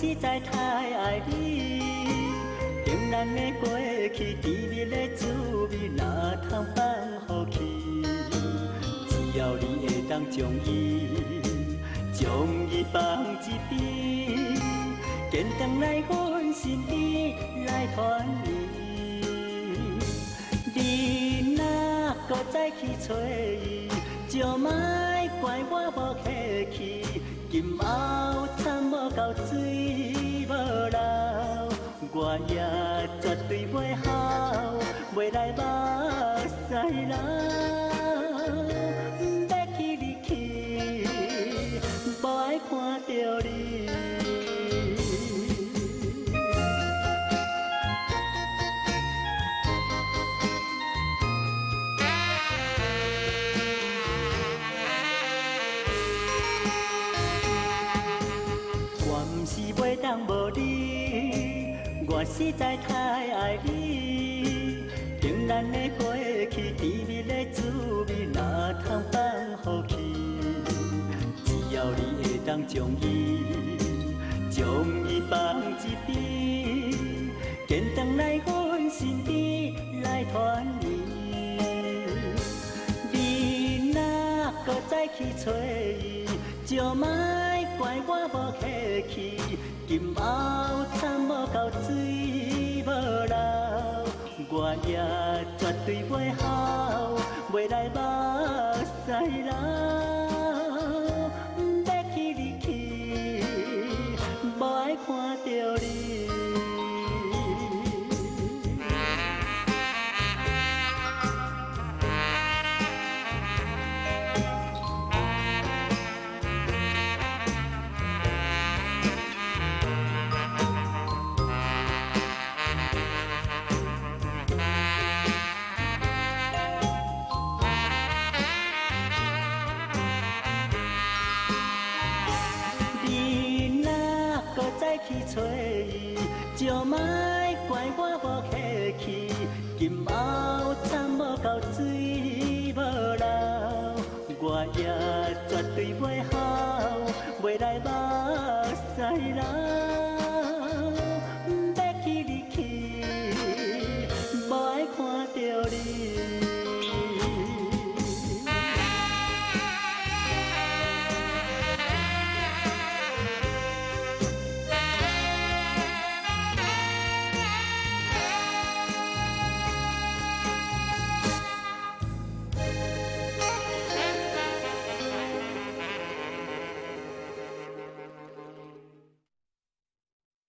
实在太爱你，平淡的过去，甜蜜的滋味，哪通放予去？只要你会当将伊放一边，见回来阮身边来团圆。你若搁再去找伊，就莫怪我无客气。今后惨无够水无流，我也绝对袂好，袂来目屎流。要去你去，无爱看到你。袂当无你，我实在太爱你。平淡的过去，甜蜜的滋味，哪通放予去？只要你会当将伊放一边，见回来阮身边来团圆。你若搁再去找伊，就莫怪我无客气。今后惨无够水无流，我也绝对袂好，袂来目屎流。要去你去，无爱看到你。去找伊，就莫怪我无客气。今后惨无够水无流，我也绝对袂好，袂来目屎流。